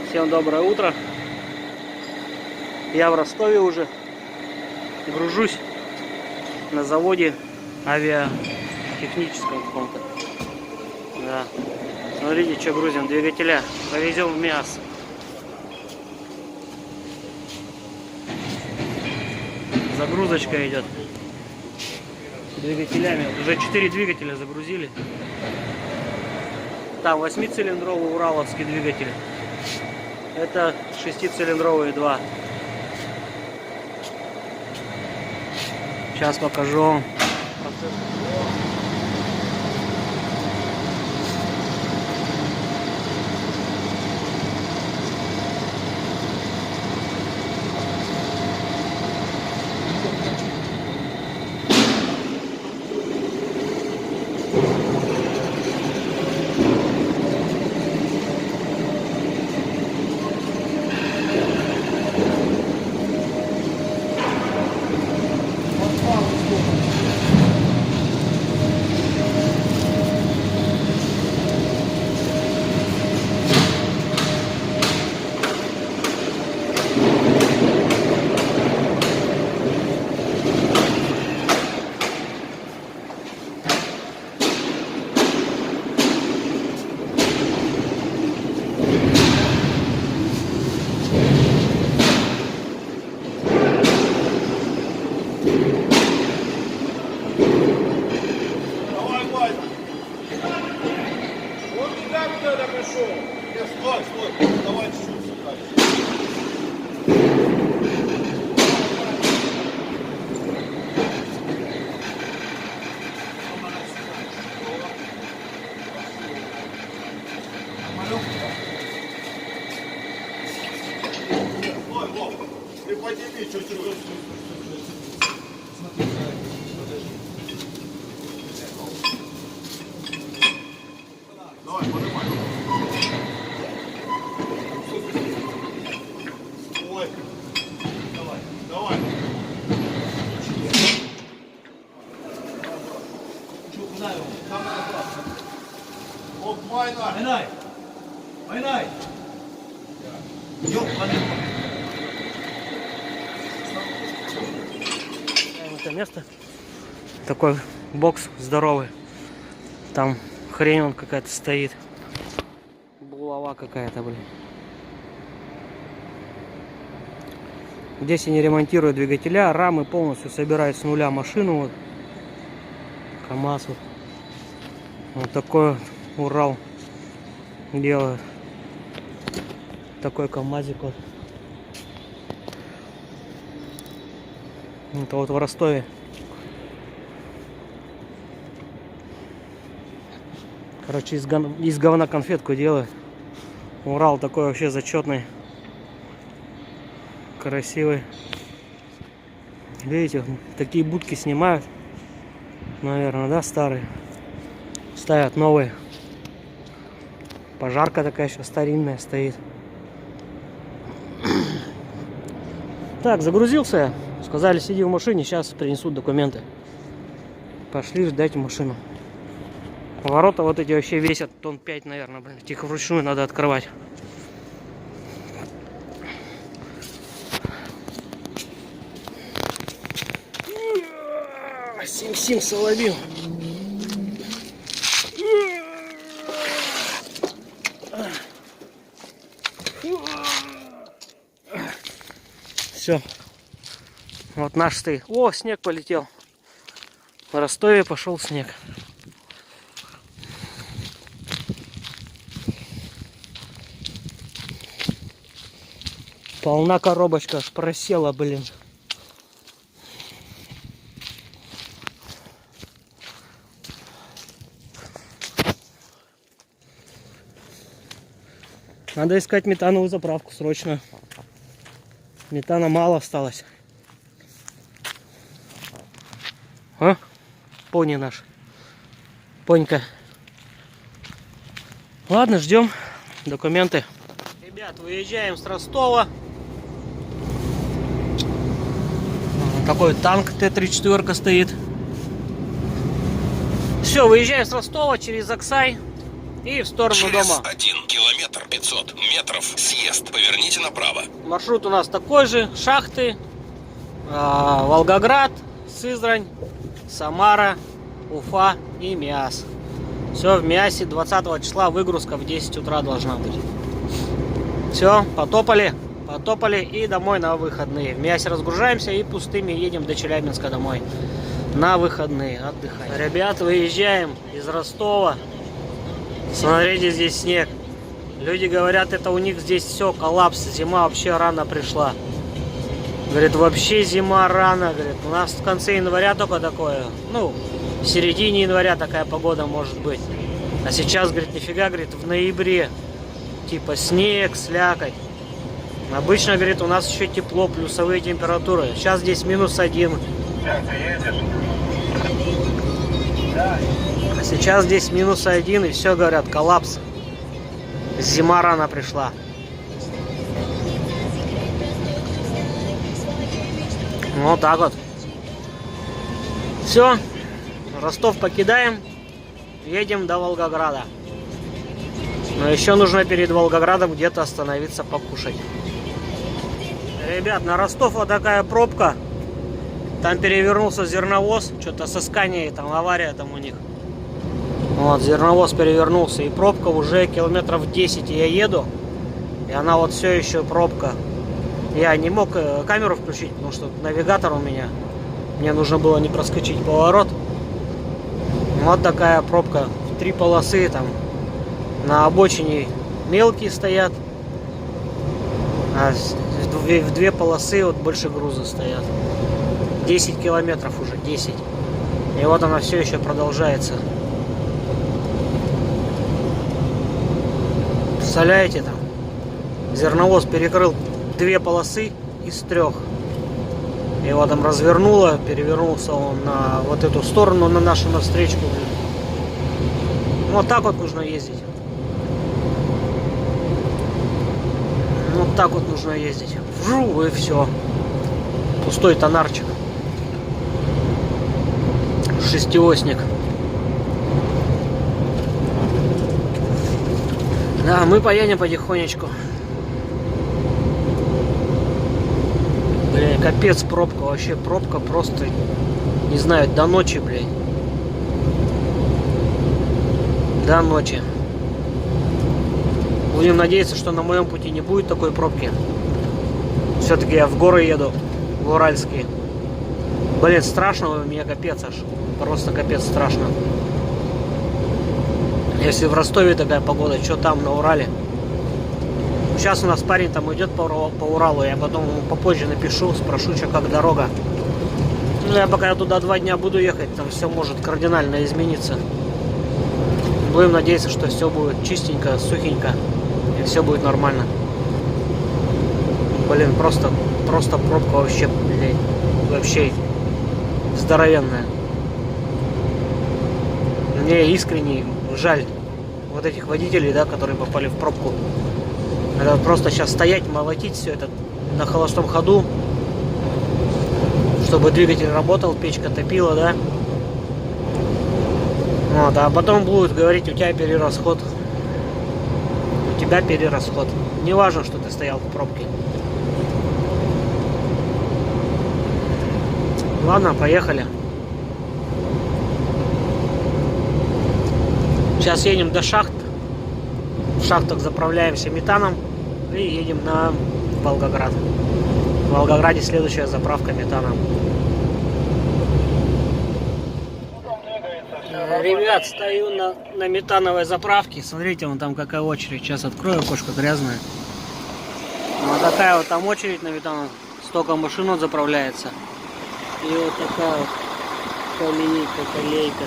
Всем доброе утро. Я в Ростове уже. Гружусь на заводе авиатехническом каком-то. Да. Смотрите, что грузим. Двигателя. Повезем в мясо. Загрузочка идет. Двигателями. Уже 4 двигателя загрузили. Там 8-цилиндровый ураловский двигатель. Это 6-цилиндровые 2. Сейчас покажу. Ты подними чуть-чуть. Давай, поднимай. Ой. Давай, давай. Вот майна. Майнай! Майнай! Это место. Такой бокс здоровый. Там хрень вон какая-то стоит. Булава какая-то, блин. Здесь они ремонтируют двигателя, рамы, полностью собирают с нуля машину. Вот. КамАЗ. Вот такой вот Урал делают. Такой КамАЗик вот. Это вот в Ростове. Короче, из говна конфетку делают. Урал такой вообще зачетный. Красивый. Видите, такие будки снимают. Наверное, да, старые. Ставят новые. Пожарка такая еще старинная стоит. Так, загрузился я. Сказали, сиди в машине, сейчас принесут документы. Пошли ждать машину. Ворота вот эти вообще весят тонн 5, наверное, блин. Их вручную надо открывать. Сим-сим, Соловил. Все. Вот наш стоит. О, снег полетел. В Ростове пошел снег. Полна коробочка, аж просела, блин. Надо искать метановую заправку срочно. Метана мало осталось. А? Пони наш. Понька. Ладно, ждем документы. Ребят, выезжаем с Ростова. Такой танк Т-34 стоит. Все, выезжаем с Ростова через Аксай. и в сторону Через дома. 1 километр 500 метров съезд. Поверните направо. Маршрут у нас такой же. Шахты, Волгоград, Сызрань, Самара, Уфа и Миас. Все в Миасе. 20 числа выгрузка в 10 утра должна быть. Все, потопали и домой на выходные. В Миасе разгружаемся и пустыми едем до Челябинска домой. На выходные отдыхать. Ребят, выезжаем из Ростова. Смотрите, здесь снег. Люди говорят, это у них здесь все, коллапс. Зима вообще рано пришла. Говорит, вообще зима рано. Говорит, у нас в конце января только такое. Ну, в середине января такая погода может быть. А сейчас, говорит, нифига, говорит, в ноябре. Типа снег, слякоть. Обычно, говорит, у нас еще тепло, плюсовые температуры. Сейчас здесь -1. А сейчас здесь -1 и все, говорят, коллапс. Зима рано пришла. Вот так вот. Все. Ростов покидаем. Едем до Волгограда. Но еще нужно перед Волгоградом где-то остановиться покушать. Ребят, на Ростов вот такая пробка. Там перевернулся зерновоз. Что-то со Сканией, там авария там у них. Вот, зерновоз перевернулся. И пробка уже километров 10 я еду. И она вот все еще пробка. Я не мог камеру включить, потому что навигатор у меня. Мне нужно было не проскочить поворот. Вот такая пробка. 3 полосы там. На обочине мелкие стоят. А в 2 полосы вот больше груза стоят. 10 километров уже, 10. И вот она все еще продолжается. Представляете, там зерновоз перекрыл 2 полосы из 3. Его там развернуло, перевернулся он на вот эту сторону, на нашу навстречку. Вот так вот нужно ездить. Вот так вот нужно ездить. Вжу, и все. Пустой тонарчик. Шестиосник. Да, мы поедем потихонечку. Бля, капец пробка. Вообще пробка просто, не знаю, до ночи, блядь. До ночи. Будем надеяться, что на моем пути не будет такой пробки. Все-таки я в горы еду, в Уральские. Блин, страшно у меня, капец аж. Просто капец страшно. Если в Ростове такая погода, что там на Урале? Сейчас у нас парень там идет по Уралу, я потом ему попозже напишу, спрошу, что как дорога. Ну, я пока туда 2 дня буду ехать, там все может кардинально измениться. Будем надеяться, что все будет чистенько, сухенько, и все будет нормально. Блин, просто пробка вообще, блядь, вообще здоровенная. Мне искренне жаль вот этих водителей, да, которые попали в пробку. Надо просто сейчас стоять, молотить все это на холостом ходу, чтобы двигатель работал, печка топила, да. Вот, а потом будут говорить, у тебя перерасход. У тебя перерасход. Не важно, что ты стоял в пробке. Ладно, поехали. Сейчас едем до шахт. В шахтах заправляемся метаном и едем на Волгоград. В Волгограде следующая заправка метаном. Ребят, стою на метановой заправке. Смотрите, вон там какая очередь. Сейчас открою, окошко грязное. Вот такая вот там очередь на метан. Столько машин вот заправляется. И вот такая вот колейка.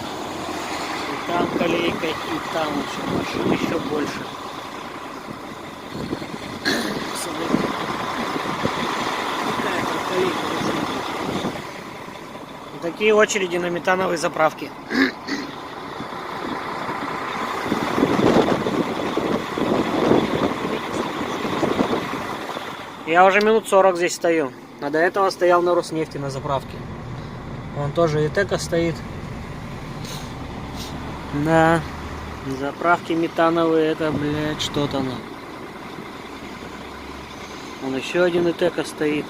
И там колейка, и там еще машин еще больше. Смотрите. Такая там колейка. Вот такие очереди на метановой заправке. Я уже минут 40 здесь стою. А до этого стоял на Роснефти на заправке. Вон тоже Итека стоит. Да. Заправки метановые, это, блядь, что-то на. Вон еще один ИТЭКа стоит.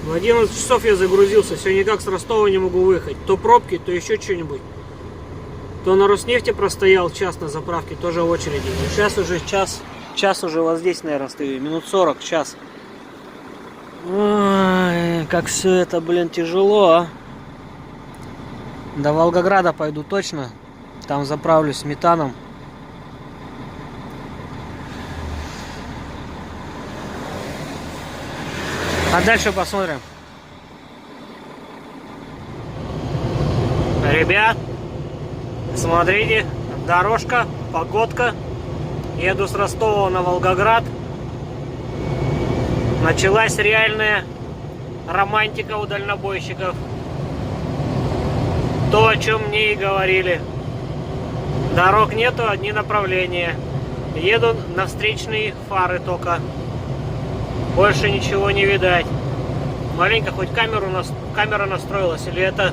В 11 часов я загрузился, все никак с Ростова не могу выехать. То пробки, то еще что-нибудь. То на Роснефти простоял час на заправке, тоже в очереди. И сейчас уже час уже вот здесь, наверное, стою. Минут 40, час. Ой, как все это, блин, тяжело, а. До Волгограда пойду точно. Там заправлюсь метаном. А дальше посмотрим. Ребят, смотрите, дорожка, погодка. Еду с Ростова на Волгоград. Началась реальная романтика у дальнобойщиков. То, о чем мне и говорили. Дорог нету, одни направления. Еду на встречные фары только. Больше ничего не видать. Маленько хоть камера настроилась, или это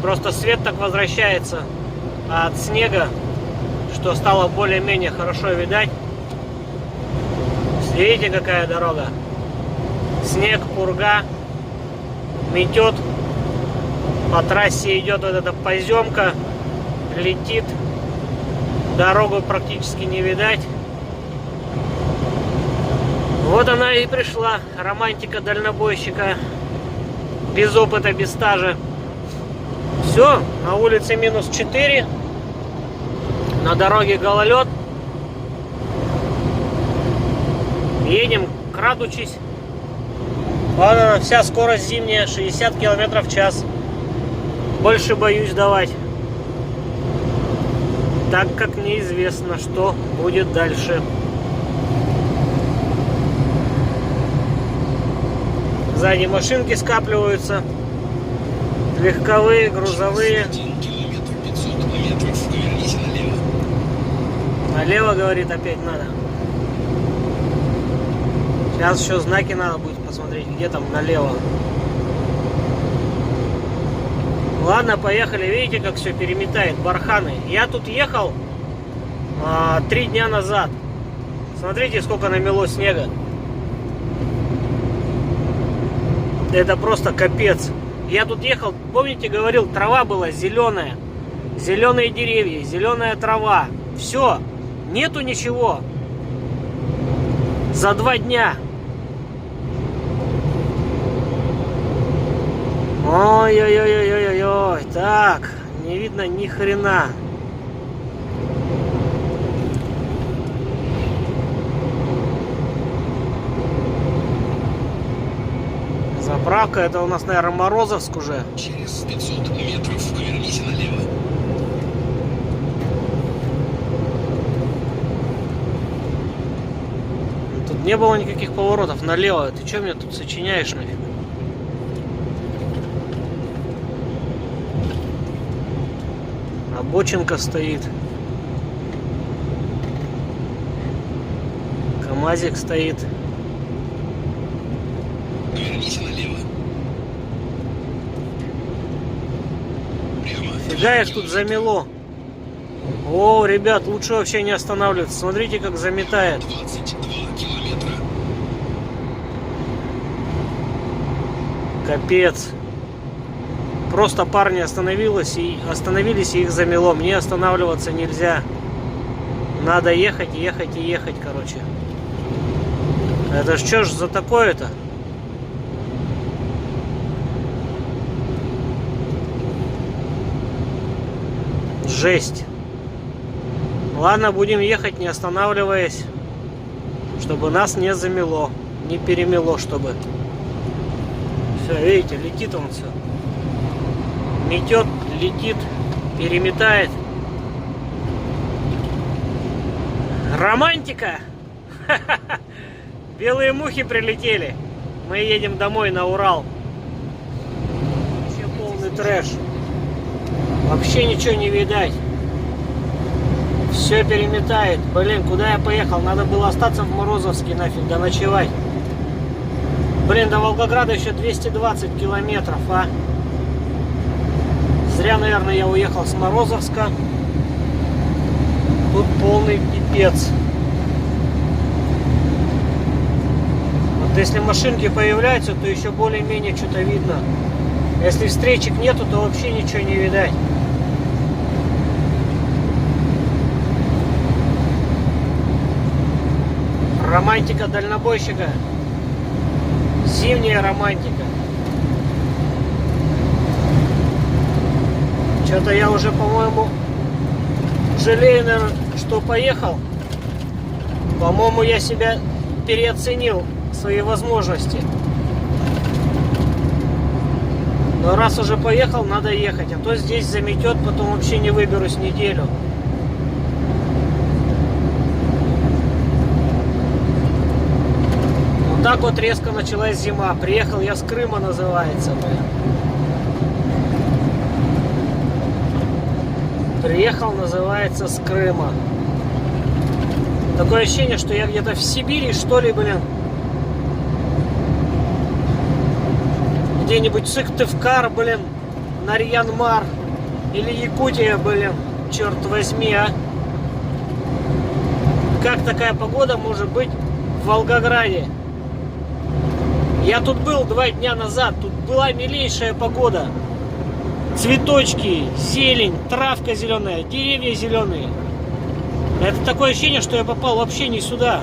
просто свет так возвращается от снега, что стало более-менее хорошо видать. Видите, какая дорога? Снег, пурга, метет. По трассе идет вот эта поземка, летит. Дорогу практически не видать. Вот она и пришла, романтика дальнобойщика, без опыта, без стажа. Все, на улице минус 4, на дороге гололед. Едем, крадучись. Вот она, вся скорость зимняя, 60 км в час. Больше боюсь давать, так как неизвестно, что будет дальше. Сзади машинки скапливаются. Легковые, грузовые. 1 километр 500 метров. Поверните налево. Налево, говорит, опять надо. Сейчас еще знаки надо будет посмотреть, где там налево. Ладно, поехали. Видите, как все переметает, барханы. Я тут ехал 3 дня назад. Смотрите, сколько намело снега. Это просто капец. Я тут ехал, помните, говорил, трава была зеленая. Зеленые деревья, зеленая трава. Все, нету ничего. За 2 дня. Ой-ой-ой-ой-ой-ой. Так, не видно ни хрена. Заправка, это у нас, наверное, Морозовск уже. Через 500 метров поверните налево. Тут не было никаких поворотов налево. Ты что мне тут сочиняешь нафиг? Обочинка стоит. КамАЗик стоит. Поверните налево. Прямо. Фига их тут замело. О, ребят, лучше вообще не останавливаться. Смотрите, как заметает. 22 километра. Капец. Просто парни остановились и их замело. Мне останавливаться нельзя. Надо ехать, ехать и ехать, короче. Это ж что ж за такое-то? Жесть. Ладно, будем ехать, не останавливаясь, чтобы нас не замело, не перемело, чтобы. Все, видите, летит он все. Метет, летит, переметает. Романтика! Белые мухи прилетели. Мы едем домой на Урал. Вообще полный трэш. Вообще ничего не видать. Все переметает. Блин, куда я поехал? Надо было остаться в Морозовске нафиг, да ночевать. Блин, до Волгограда еще 220 километров, а. Зря, наверное, я уехал с Морозовска. Тут полный пипец. Вот если машинки появляются, то еще более-менее что-то видно. Если встречек нету, то вообще ничего не видать. Романтика дальнобойщика. Зимняя романтика. Что-то я уже, по-моему, жалею, наверное, что поехал. По-моему, я себя переоценил, свои возможности. Но раз уже поехал, надо ехать. А то здесь заметет, потом вообще не выберусь неделю. Вот так вот резко началась зима. Приехал я с Крыма, называется, блин. Приехал, называется, с Крыма. Такое ощущение, что я где-то в Сибири, что ли, блин. Где-нибудь Сыктывкар, блин, Нарьян-Мар или Якутия, блин, черт возьми, а. Как такая погода может быть в Волгограде? Я тут был 2 дня назад, тут была милейшая погода. Цветочки, зелень, травка зеленая, деревья зеленые. Это такое ощущение, что я попал вообще не сюда,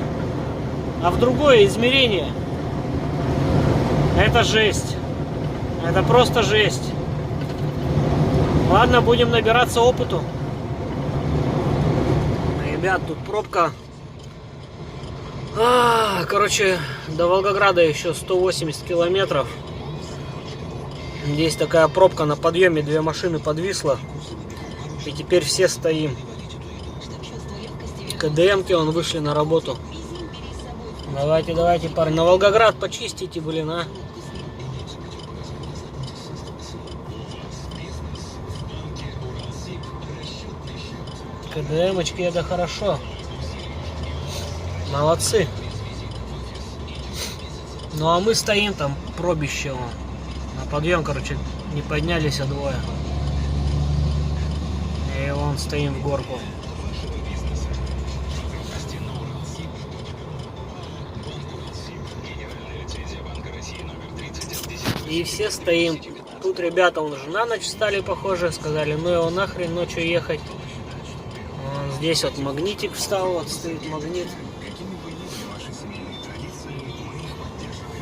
а в другое измерение. Это жесть. Это просто жесть. Ладно, будем набираться опыту. Ребят, тут пробка. Короче, до Волгограда еще 180 километров. Здесь такая пробка на подъеме, 2 машины подвисла. И теперь все стоим. КДМки вон вышли на работу. Давайте, давайте, парни. На Волгоград почистите, блин, а. КДМочки, это хорошо. Молодцы. Ну а мы стоим там, пробище вон. На подъем, короче, не поднялись, а 2. И вон стоим в горку. И все стоим. Тут ребята уже на ночь встали, похоже. Сказали, ну его нахрен ночью ехать. Вон здесь вот магнитик встал, вот стоит магнит.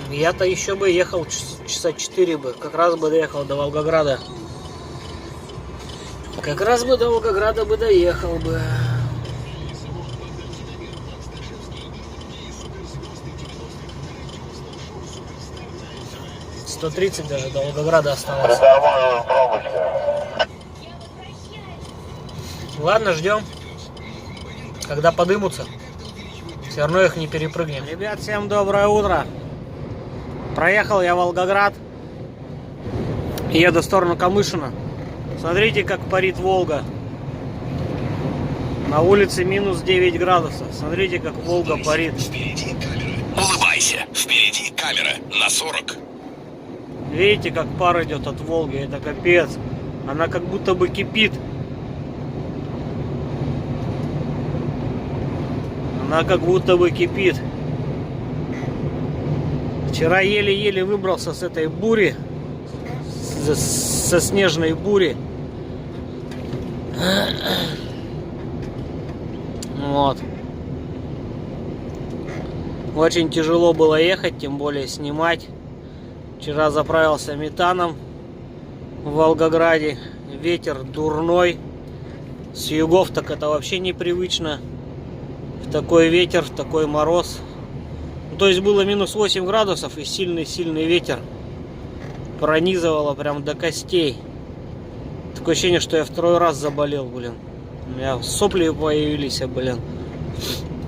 Я-то еще бы ехал часа 4 бы. Как раз бы доехал до Волгограда. Как раз бы до Волгограда бы доехал бы. $130 даже до Волгограда осталось. Ладно, ждем, когда подымутся. Все равно их не перепрыгнем. Ребят, всем доброе утро. Проехал я Волгоград. Еду в сторону Камышина. Смотрите, как парит Волга. На улице минус 9 градусов. Смотрите, как Волга парит. Впереди камера. Улыбайся. Впереди камера на 40. Видите, как пар идет от Волги? Это капец. Она как будто бы кипит. Она как будто бы кипит. Вчера еле-еле выбрался с этой бури. Со снежной бури. Вот. Очень тяжело было ехать, тем более снимать. Вчера заправился метаном в Волгограде. Ветер дурной. С югов так это вообще непривычно. В такой ветер, в такой мороз. То есть было минус 8 градусов и сильный-сильный ветер. Пронизывало прям до костей. Такое ощущение, что я 2-й раз заболел, блин. У меня сопли появились, блин.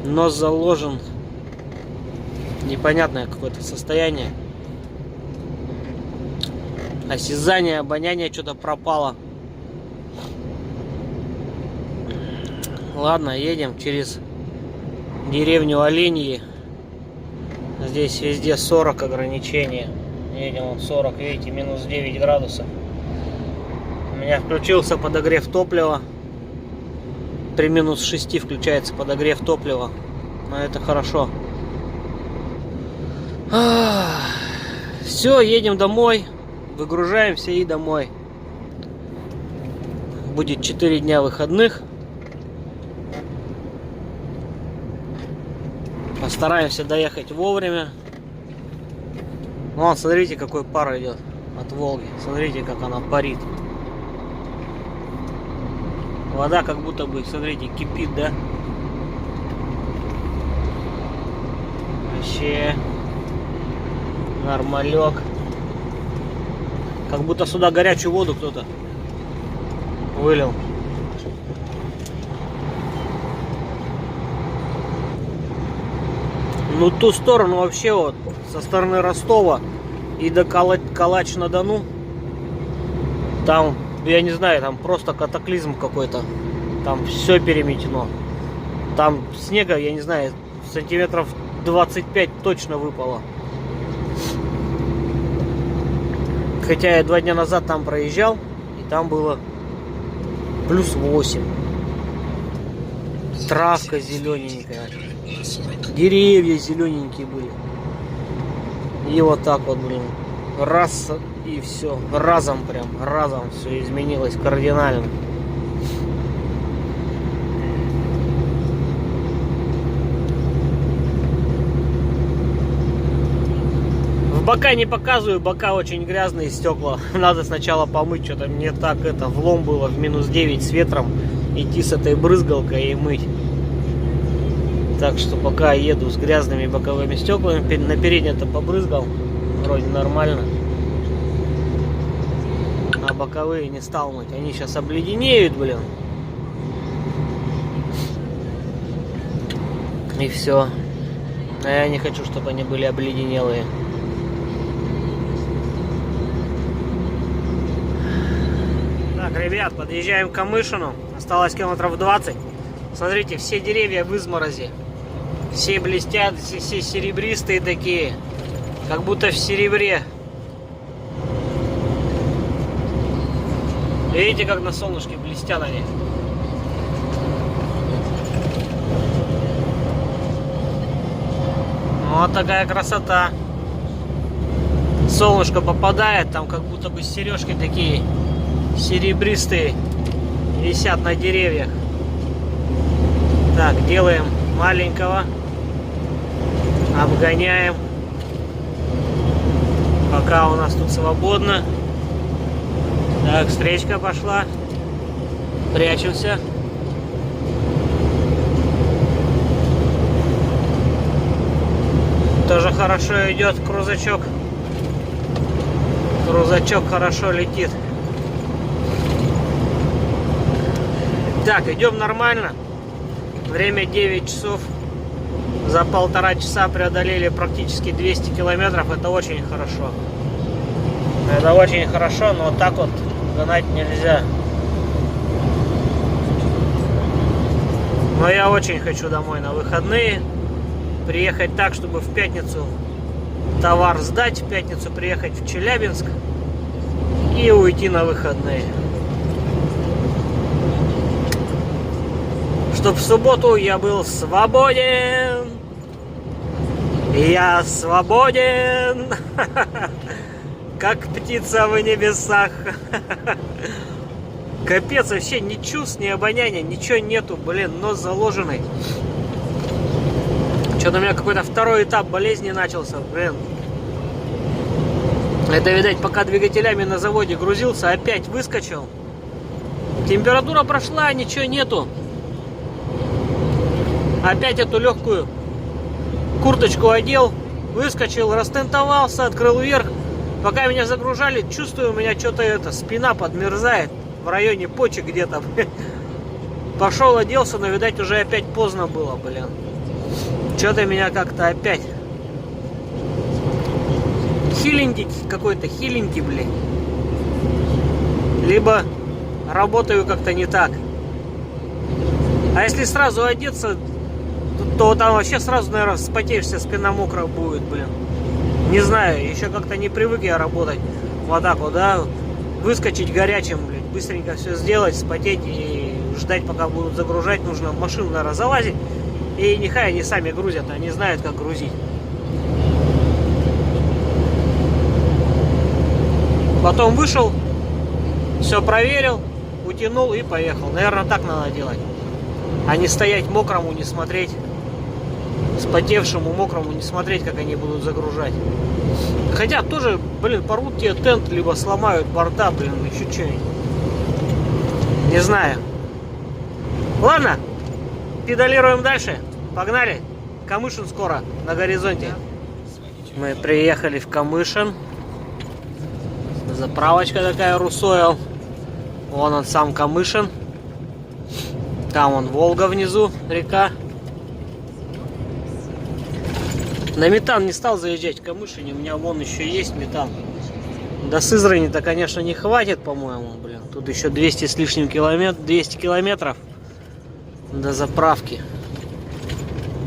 Нос заложен. Непонятное какое-то состояние. обоняние что-то пропало. Ладно, едем через деревню Оленьи. Здесь везде 40 ограничения. Едем вот 40, видите, минус 9 градусов. У меня включился подогрев топлива. При минус 6 включается подогрев топлива. Но это хорошо. Все, едем домой. Выгружаемся и домой. Будет 4 дня выходных. Постараемся доехать вовремя. Вон, смотрите, какой пар идет от Волги. Смотрите, как она парит. Вода как будто бы, смотрите, кипит, да? Вообще нормалек. Как будто сюда горячую воду кто-то вылил. Ну, ту сторону вообще вот, со стороны Ростова и до Калач-на-Дону, там, я не знаю, там просто катаклизм какой-то. Там все переметено. Там снега, я не знаю, сантиметров 25 точно выпало. Хотя я 2 дня назад там проезжал, и там было плюс 8. Травка зелененькая. Деревья зелененькие были. И вот так вот, блин. Раз и все. Разом все изменилось кардинально. В бока не показываю, бока очень грязные, стекла. Надо сначала помыть, что-то мне так это влом было в минус 9 с ветром. Идти с этой брызгалкой и мыть. Так что пока еду с грязными боковыми стеклами, на переднее-то побрызгал, вроде нормально. А боковые не стал мыть, они сейчас обледенеют, блин. И все. А я не хочу, чтобы они были обледенелые. Так, ребят, подъезжаем к Камышину. Осталось километров 20. Смотрите, все деревья в изморози. Все блестят, все серебристые такие. Как будто в серебре. Видите, как на солнышке блестят они. Вот такая красота. Солнышко попадает, там как будто бы сережки такие серебристые висят на деревьях. Так, делаем маленького. Обгоняем. Пока у нас тут свободно. Так, встречка пошла. Прячемся. Тоже хорошо идет крузачок. Крузачок хорошо летит. Так, идем нормально. Время 9 часов. За 1,5 часа преодолели практически 200 километров. Это очень хорошо. Это очень хорошо, но так вот гнать нельзя. Но я очень хочу домой на выходные. Приехать так, чтобы в пятницу товар сдать, в пятницу приехать в Челябинск и уйти на выходные. Чтоб в субботу я был свободен. Я свободен. Как птица в небесах. Капец, вообще ни чувств, ни обоняния, ничего нету, блин, нос заложенный. Что-то у меня какой-то второй этап болезни начался, блин. Это, видать, пока двигателями на заводе грузился, опять выскочил. Температура прошла, ничего нету. Опять эту легкую курточку одел, выскочил, растентовался, открыл вверх. Пока меня загружали, чувствую, у меня что-то спина подмерзает в районе почек где-то. Пошел, оделся, но, видать, уже опять поздно было, блин. Что-то меня как-то опять хиленький какой-то, хиленький, блин. Либо работаю как-то не так. А если сразу одеться, то там вообще сразу, наверное, вспотеешься, спина мокрая будет, блин. Не знаю, еще как-то не привык я работать вот так вот, да. Выскочить горячим, блин, быстренько все сделать, вспотеть и ждать, пока будут загружать. Нужно в машину, наверное, залазить. И нехай они сами грузят, они знают, как грузить. Потом вышел, все проверил, утянул и поехал. Наверное, так надо делать. А не стоять мокрому, не смотреть, вспотевшему мокрому, не смотреть, как они будут загружать. Хотя тоже, блин, порвут тебе тент, либо сломают борта, блин, еще что-нибудь. Не знаю. Ладно, педалируем дальше. Погнали. Камышин скоро на горизонте. Мы приехали в Камышин. Заправочка такая, Русойл. Вон он сам Камышин. Там вон Волга внизу, река. На метан не стал заезжать в Камышине. У меня вон еще есть метан. До Сызрани-то, конечно, не хватит, по-моему, блин. Тут еще 200 с лишним километров, 200 километров до заправки.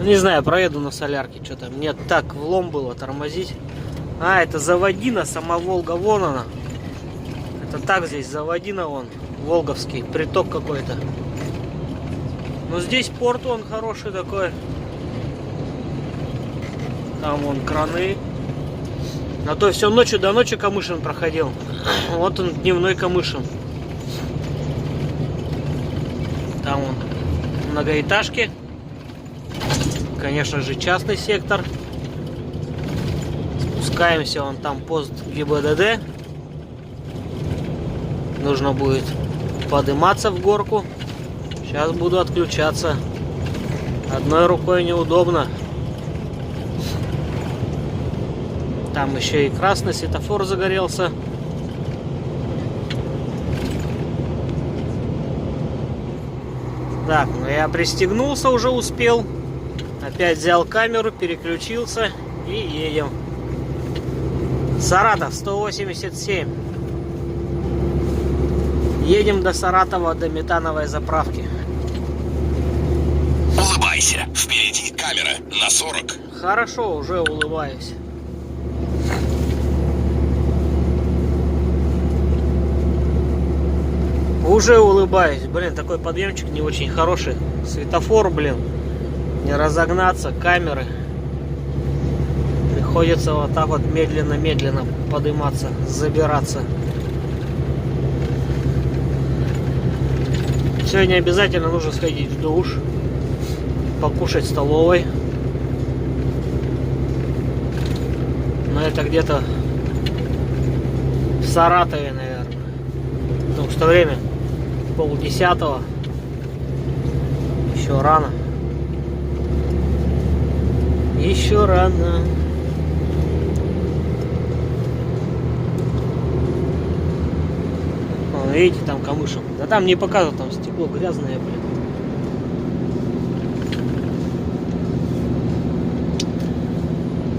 Не знаю, проеду на солярке, что-то. Мне так влом было тормозить. А, это заводина, сама Волга, вон она. Это так здесь, заводина вон, волговский, приток какой-то. Но здесь порт он хороший такой. Там вон краны. А то все ночью до ночи Камышин проходил. Вот он, дневной Камышин. Там вон многоэтажки. Конечно же, частный сектор. Спускаемся, вон там пост ГИБДД. Нужно будет подниматься в горку. Сейчас буду отключаться. Одной рукой неудобно. Там еще и красный светофор загорелся. Так, ну я пристегнулся, уже успел. Опять взял камеру, переключился и едем. Саратов, 187. Едем до Саратова, до метановой заправки. Улыбайся. Впереди камера на 40. Хорошо, уже улыбаюсь. Уже улыбаюсь. Блин, такой подъемчик не очень хороший. Светофор, блин. Не разогнаться, камеры. Приходится вот так вот медленно-медленно подниматься, забираться. Сегодня обязательно нужно сходить в душ, покушать в столовой. Но это где-то в Саратове, наверное. Потому что время 9:30. Еще рано. Еще рано. О, видите, там Камышин. Да там не показывал, там стекло грязное, блин.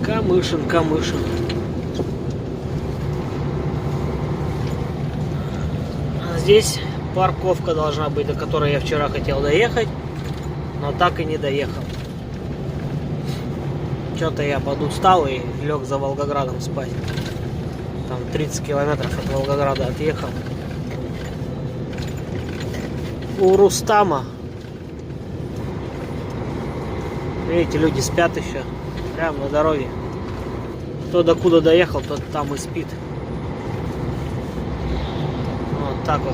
Камышин, Камышин. А здесь парковка должна быть, до которой я вчера хотел доехать, но так и не доехал. Что-то я подустал и лег за Волгоградом спать. Там 30 километров от Волгограда отъехал. У Рустама. Видите, люди спят еще. Прямо на дороге. Кто докуда доехал, тот там и спит. Вот так вот.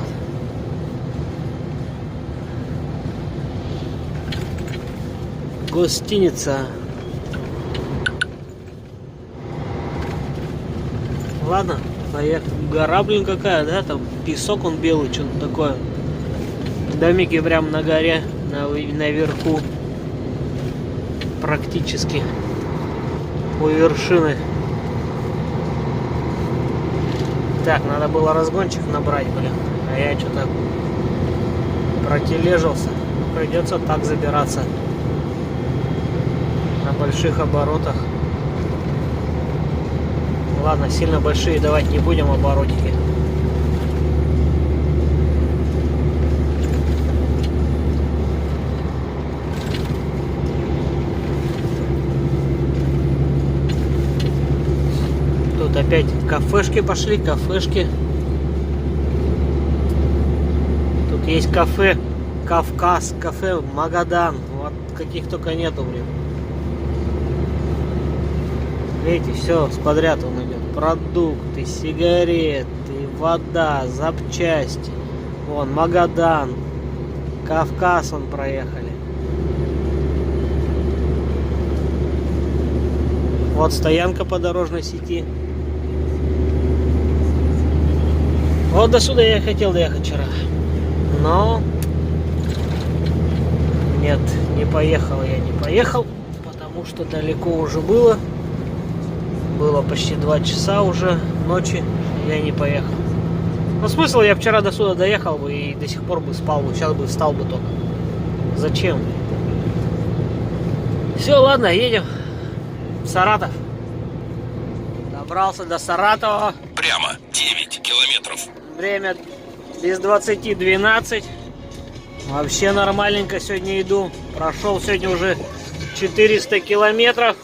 Гостиница. Ладно, поехали. Гора, блин, какая, да? Там песок он белый, что-то такое. Домики прям на горе, наверху. Практически у вершины. Так, надо было разгончик набрать, блин. А я что-то протележился. Придется так забираться. На больших оборотах. Ладно, сильно большие давать не будем оборотики. Тут опять кафешки пошли, кафешки. Тут есть кафе Кавказ, кафе Магадан. Вот каких только нету, блин. Видите, все подряд он идет. Продукты, сигареты, вода, запчасти. Вон, Магадан, Кавказ он проехали. Вот стоянка по дорожной сети. Вот до сюда я хотел доехать вчера. Но нет, не поехал я, не поехал. Потому что далеко уже было. Было почти 2 часа уже ночи. Я не поехал. Ну смысл, я вчера до сюда доехал бы и до сих пор бы спал бы. Сейчас бы встал бы только. Зачем? Все, ладно, едем. Саратов. Добрался до Саратова. Прямо 9 километров. Время без 20:12. Вообще нормальненько сегодня иду. Прошел сегодня уже 400 километров.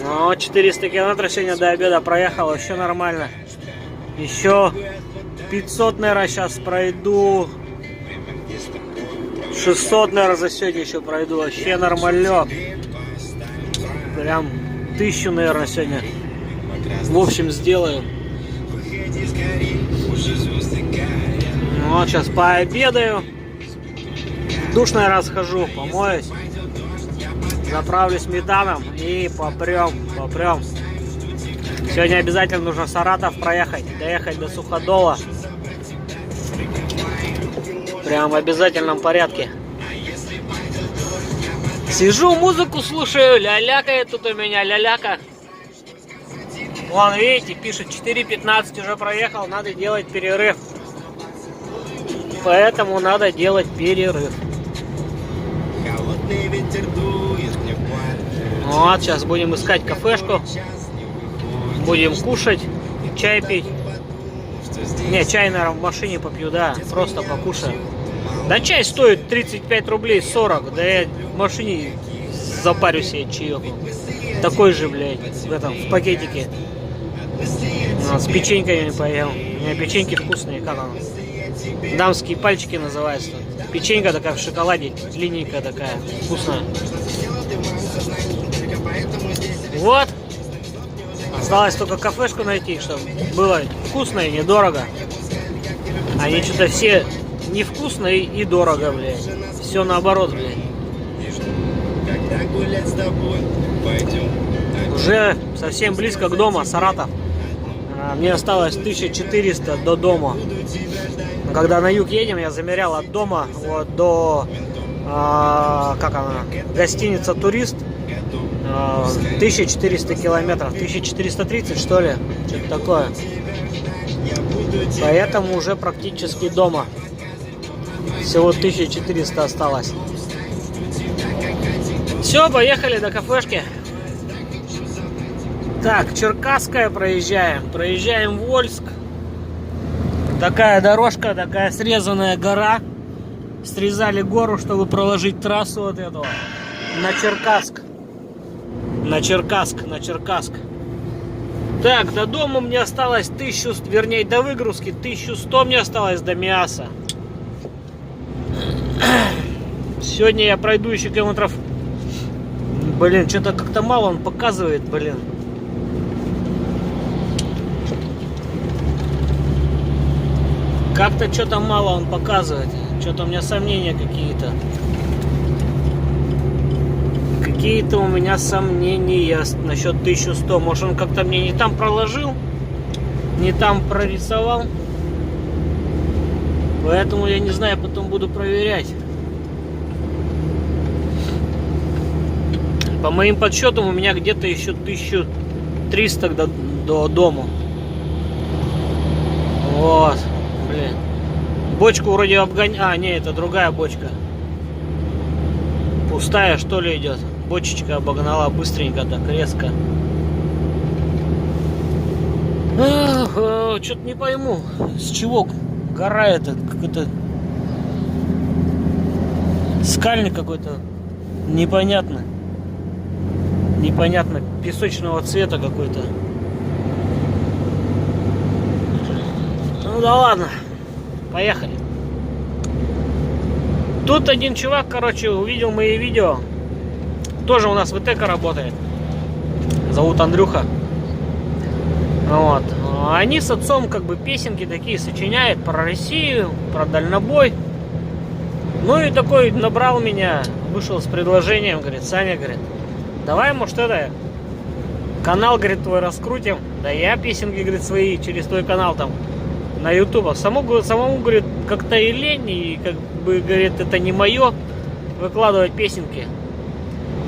Но 400 километров сегодня до обеда проехал. Вообще нормально. Еще 500, наверное, сейчас пройду. 600, наверное, за сегодня еще пройду. Вообще нормально. Прям 1000, наверное, сегодня. В общем, сделаю. Вот сейчас пообедаю. В душ, наверное, схожу, помоюсь. Заправлюсь метаном и попрем. Сегодня обязательно нужно Саратов проехать, доехать до Суходола. Прям в обязательном порядке. Сижу, музыку слушаю, лялякает тут у меня, ляляка. Вон, видите, пишет 4:15 уже проехал, надо делать перерыв. Поэтому надо делать перерыв. Вот, сейчас будем искать кафешку. Будем кушать, чай пить. Не, чай, наверное, в машине попью, да, просто покушаю. Да чай стоит 35 рублей 40, да я в машине запарю себе чаек. Такой же, блядь, в пакетике. С печеньками поел. У меня печеньки вкусные, как оно? Дамские пальчики называются. Печенька такая в шоколаде, длинненькая такая, вкусная. Вот. Осталось только кафешку найти, чтобы было вкусно и недорого. Они что-то все невкусные и дорого, блядь. Все наоборот, блядь. Уже совсем близко к дому, Саратов. Мне осталось 1400 до дома. Когда на юг едем, я замерял от дома вот до гостиница «Турист». 1400 километров, 1430 что ли, что-то такое. Поэтому уже практически дома. Всего 1400 осталось. Все, поехали до кафешки. Так, Черкасская проезжаем. Проезжаем Вольск. Такая дорожка, такая срезанная гора. Срезали гору, чтобы проложить трассу вот эту. На Черкасск. На Черкасск. Так, до дома мне осталось 1000, вернее, до выгрузки 1100 мне осталось до Миаса. Сегодня я пройду еще километров. Блин, что-то как-то мало он показывает, блин. Как-то что-то мало он показывает. Что-то у меня сомнения какие-то. Какие-то у меня сомнения насчет 1100. Может, он как-то мне не там проложил, не там прорисовал. Поэтому я не знаю, потом буду проверять. По моим подсчетам у меня где-то еще 1300 до дома. Вот, блин. Бочку вроде обгоняю. А, не, это другая бочка. Пустая, что ли, идет. Бочечка обогнала быстренько, так резко. Что-то не пойму, с чего гора эта, какой-то скальник какой-то, непонятно. непонятно песочного цвета какой-то. Ну да ладно, поехали. Тут один чувак, короче, увидел мои видео. Тоже у нас в ИТЭКа работает. Зовут Андрюха. Вот. Они с отцом как бы песенки такие сочиняют про Россию, про дальнобой. Ну и такой набрал меня, вышел с предложением, говорит: Саня, говорит, давай, может, это, канал, говорит, твой раскрутим. Да я песенки, говорит, свои через твой канал там на YouTube. Самому, говорит, как-то и лень, и как бы, говорит, это не мое выкладывать песенки.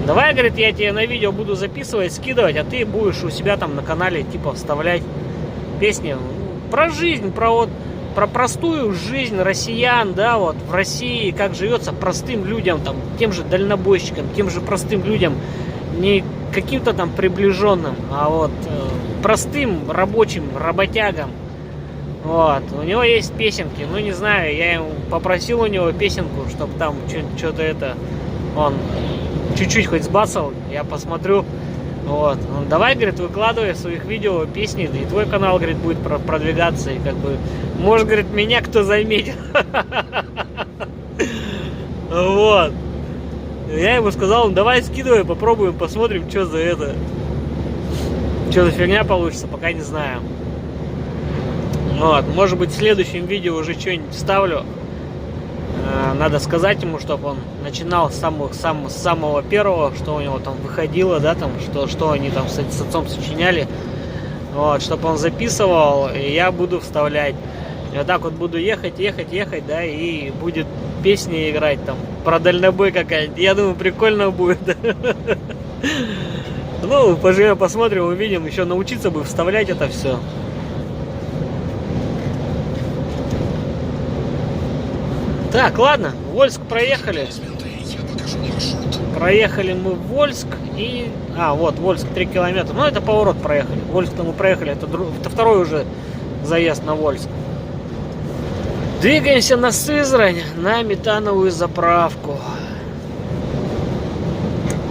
Давай, говорит, я тебе на видео буду записывать, скидывать, а ты будешь у себя там на канале типа вставлять песни про жизнь, про простую жизнь россиян, да, вот в России, как живется простым людям, там, тем же дальнобойщикам, тем же простым людям, не каким-то там приближенным, а вот простым рабочим, работягам. Вот, у него есть песенки, ну не знаю, я ему попросил у него песенку, чтобы там что-то это, он чуть-чуть хоть сбацал, я посмотрю. Вот, он: давай, говорит, выкладывай в своих видео песни, и твой канал, говорит, будет продвигаться, и как бы, может, говорит, меня кто заметит. Вот. Я ему сказал: давай скидывай, попробуем, посмотрим, что за это. Что за фигня получится, пока не знаю. Вот, может быть, в следующем видео уже что-нибудь вставлю. Надо сказать ему, чтобы он начинал с самого первого, что у него там выходило, да, там, что они там с отцом сочиняли. Вот, чтобы он записывал, и я буду вставлять. И вот так вот буду ехать, да, и будет песни играть там про дальнобой какая-нибудь. Я думаю, прикольно будет. Ну, поживем, посмотрим, увидим. Еще научиться бы вставлять это все. Так, ладно, Вольск проехали. Проехали мы в Вольск и... вот, Вольск 3 километра. Ну, это поворот проехали. Вольск-то мы проехали, это второй уже заезд на Вольск. Двигаемся на Сызрань, на метановую заправку.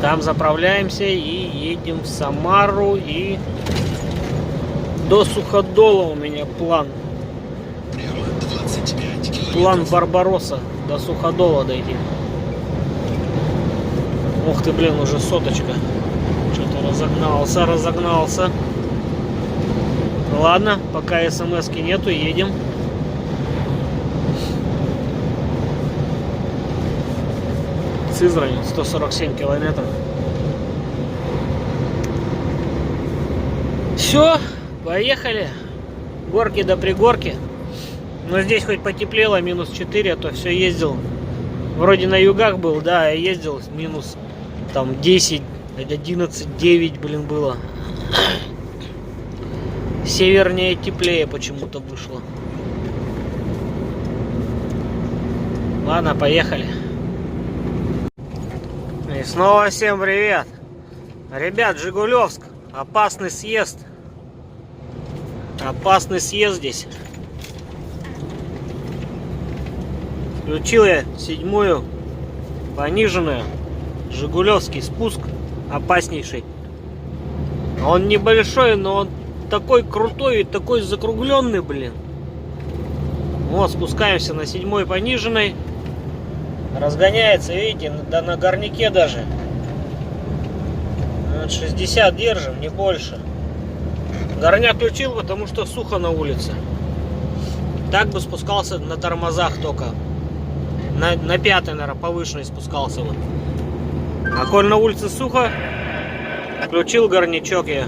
Там заправляемся и едем в Самару, и до Суходола у меня план. План Барбаросса, до Суходола дойти. Ух ты, блин, уже соточка. Что-то разогнался. Ладно, пока смс-ки нету, едем. Сызрань, 147 километров. Все, поехали. Горки до пригорки. Но здесь хоть потеплело, минус 4, а то все ездил. Вроде на югах был, да, я ездил минус там 10, 11, 9, блин, было. Севернее теплее почему-то вышло. Ладно, поехали. И снова всем привет. Ребят, Жигулевск, опасный съезд. Опасный съезд здесь. Включил я 7-ю пониженную. Жигулевский спуск опаснейший. Он небольшой, но он такой крутой и такой закругленный, блин. Вот, спускаемся на 7-й пониженной. Разгоняется, видите, да, на горняке даже. 60 держим, не больше. Горняк включил, потому что сухо на улице. Так бы спускался на тормозах только. На 5-й, наверное, повышенной спускался бы. А коль на улице сухо, включил горнячок я.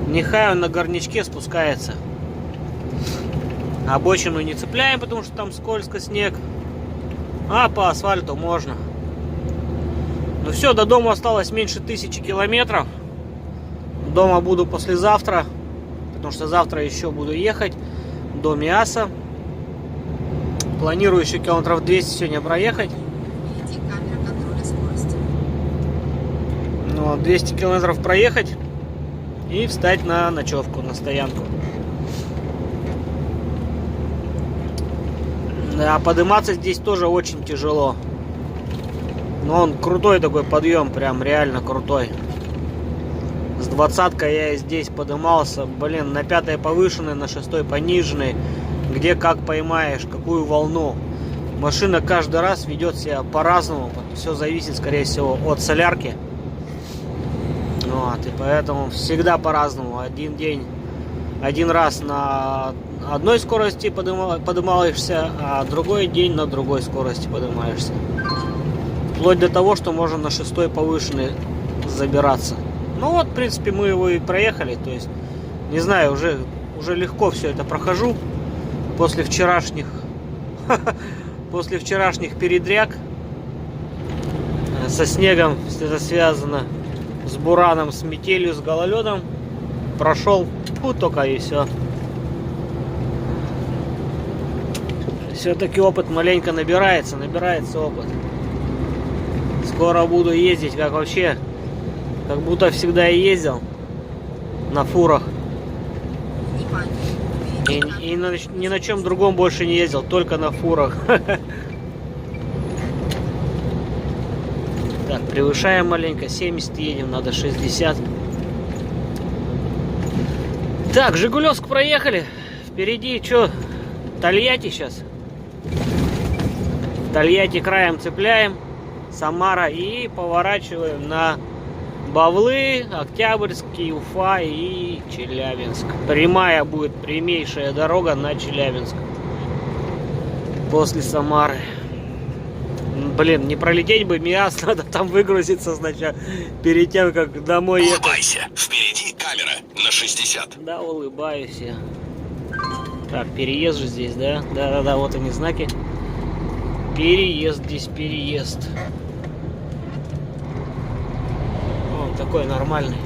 Нехай он на горнячке спускается. Обочину не цепляем, потому что там скользко, снег. А по асфальту можно. Ну все, до дома осталось меньше 1000 километров. Дома буду послезавтра, потому что завтра еще буду ехать до Миаса. Планирую еще километров 200 сегодня проехать. Ну, 200 километров проехать и встать на ночевку, на стоянку. Да, подниматься здесь тоже очень тяжело. Но он крутой такой подъем, прям реально крутой. С 20-кой я здесь подымался, блин, на 5-й повышенной, на 6-й пониженной, где как поймаешь, какую волну. Машина каждый раз ведет себя по-разному, все зависит, скорее всего, от солярки. Вот, и поэтому всегда по-разному. Один раз на одной скорости подымаешься, а другой день на другой скорости подымаешься. Вплоть до того, что можно на 6-й повышенной забираться. Ну вот, в принципе, мы его и проехали. То есть, не знаю, уже легко все это прохожу. После вчерашних передряг со снегом, это связано с бураном, с метелью, с гололедом. Прошел только и все. Все-таки опыт маленько набирается опыт. Скоро буду ездить как вообще, как будто всегда и ездил на фурах. И ни на чем другом больше не ездил, только на фурах. Так, превышаем маленько, 70 едем, надо 60. Так, Жигулевск проехали. Впереди что? Тольятти сейчас. Тольятти краем цепляем. Самара и поворачиваем на Бавлы, Октябрьский, Уфа и Челябинск. Прямая будет, прямейшая дорога на Челябинск. После Самары. Блин, не пролететь бы МИАС, надо там выгрузиться сначала, перед тем, как домой ехать. Улыбайся, впереди камера на 60. Да, улыбаюсь я. Так, переезд же здесь, да? Да, вот они знаки. Переезд здесь, переезд. Он такой нормальный.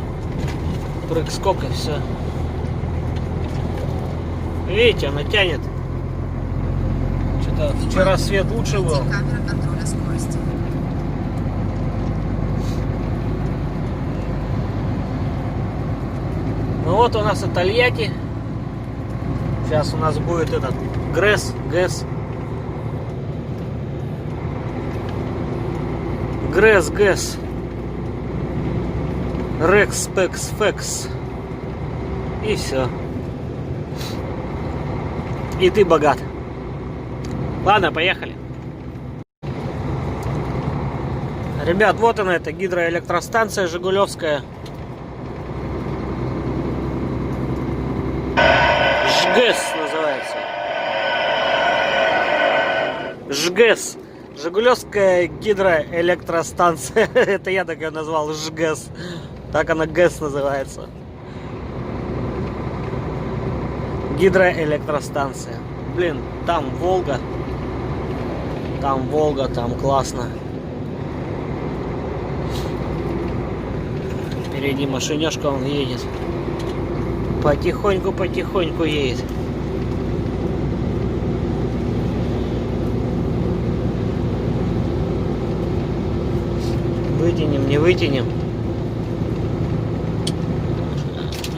Прыг-скок и все. Видите, она тянет. Что-то вчера свет лучше был. Камера контроля скорости. Ну вот у нас и Тольятти. Сейчас у нас будет этот ГРЭС. ГРЭС. Рекс, Спекс, Фекс. И все. И ты богат. Ладно, поехали. Ребят, вот она, эта гидроэлектростанция Жигулевская. ЖГЭС называется. ЖГЭС. Жигулевская гидроэлектростанция. Это я так ее назвал, ЖГЭС. Так она ГЭС называется. Гидроэлектростанция. Блин, там Волга. Там классно. Впереди машинёшка, он едет. Потихоньку едет. Вытянем, не вытянем.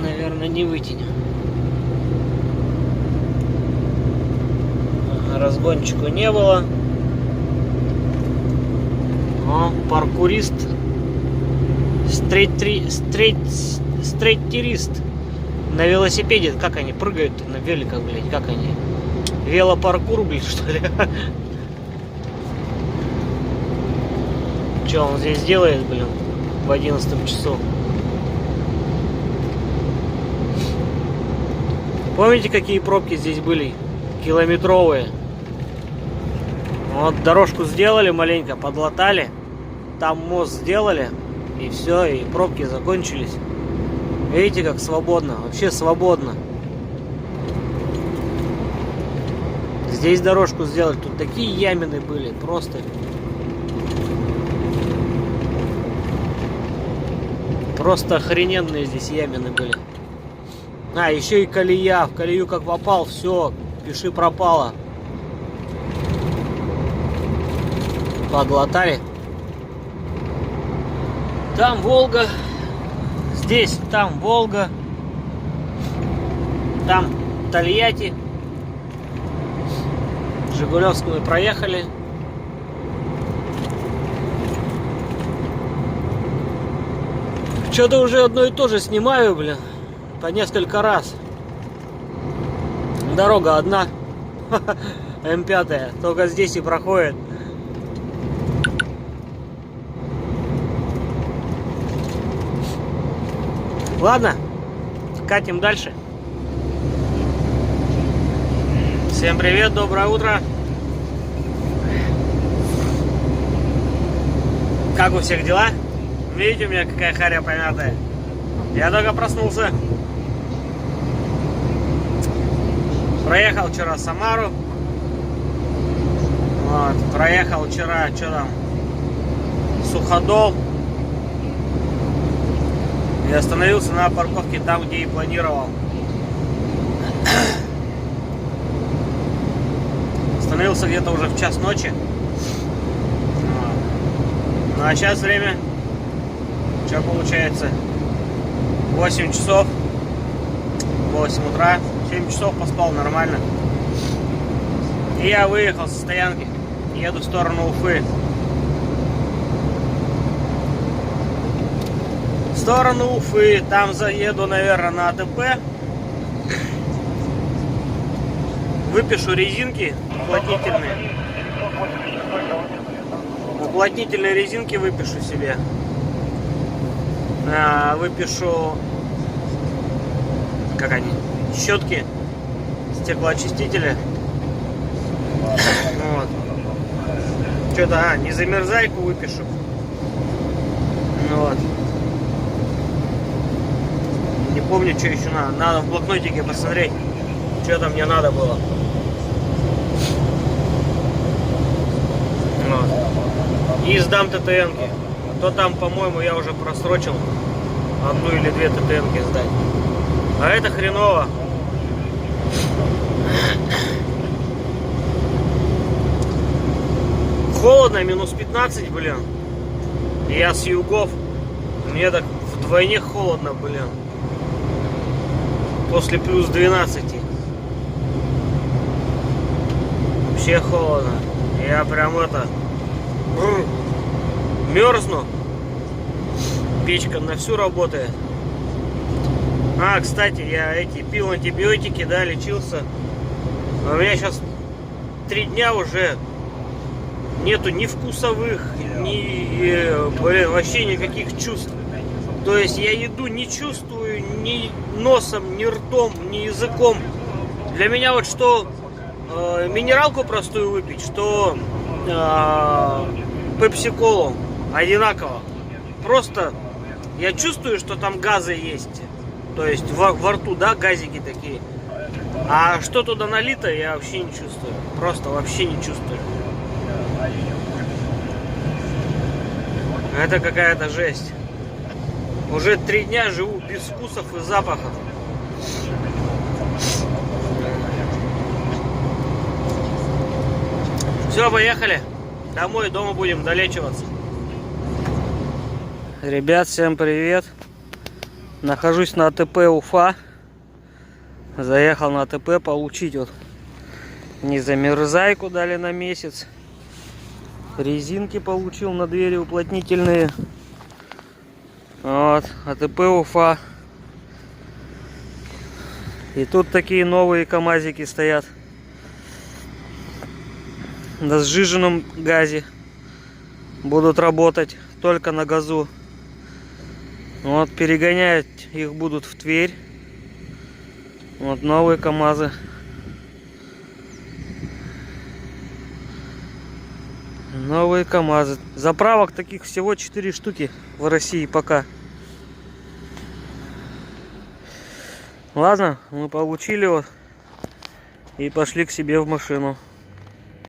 Наверное, не вытянем. Разгончику не было. О, паркурист. Стрейтерист. На велосипеде, как они прыгают на великах, блядь, как они? Велопаркур, блядь, что ли? Что он здесь делает, блин, в 11 часу? Помните, какие пробки здесь были? Километровые. Вот дорожку сделали маленько, подлатали. Там мост сделали. И все, и пробки закончились. Видите, как свободно. Вообще свободно. Здесь дорожку сделали. Тут такие ямины были. Просто. Просто охрененные здесь ямины были. А, еще и колея. В колею как попал, все. Пиши пропало. Подлатали. Там Волга. Здесь, там Волга. Там Тольятти. Жигулевск мы проехали. Что-то уже одно и то же снимаю, блин, по несколько раз. Дорога одна, М5, только здесь и проходит. Ладно, катим дальше. Всем привет, доброе утро. Как у всех дела? Видите, у меня какая харя помятая. Я только проснулся. Проехал вчера Самару. Вот, проехал вчера, что там, Суходол. И остановился на парковке там, где и планировал. Остановился где-то уже в час ночи. Ну а сейчас время, что получается, 8 часов, 8 утра, 7 часов поспал нормально. И я выехал со стоянки, еду в сторону Уфы. В сторону Уфы, там заеду, наверное, на АТП. Выпишу резинки уплотнительные. Уплотнительные резинки выпишу себе. Выпишу, как они, щетки, стеклоочистители. Вот. Что-то, незамерзайку выпишу. Вот. Не помню, что еще надо. Надо в блокнотике посмотреть, что там мне надо было. Вот. И сдам ТТНки. То там, по-моему, я уже просрочил одну или две ТТНки сдать. А это хреново. Холодно, минус 15, блин. Я с югов. Мне так вдвойне холодно, блин. После плюс 12. Вообще холодно. Я прям мерзну. Печка на всю работает. Кстати, я пил антибиотики, да, лечился. Но у меня сейчас 3 дня уже нету ни вкусовых, ни, вообще никаких чувств. То есть я еду не чувствую ни носом, ни ртом, ни языком. Для меня вот что минералку простую выпить, что пепси-колу одинаково. Просто я чувствую, что там газы есть. То есть во рту, да, газики такие. А что туда налито, я вообще не чувствую. Просто вообще не чувствую. Это какая-то жесть. Уже 3 дня живу без вкусов и запахов. Все, поехали. Домой, дома будем долечиваться. Ребят, всем привет. Нахожусь на АТП Уфа. Заехал на АТП получить вот незамерзайку, дали на месяц. Резинки получил на двери уплотнительные. Вот, АТП Уфа. И тут такие новые КамАЗики стоят. На сжиженном газе. Будут работать только на газу. Вот, перегонять их будут в Тверь. Вот новые КамАЗы. Новые КамАЗы. Заправок таких всего 4 штуки в России пока. Ладно, мы получили вот и пошли к себе в машину.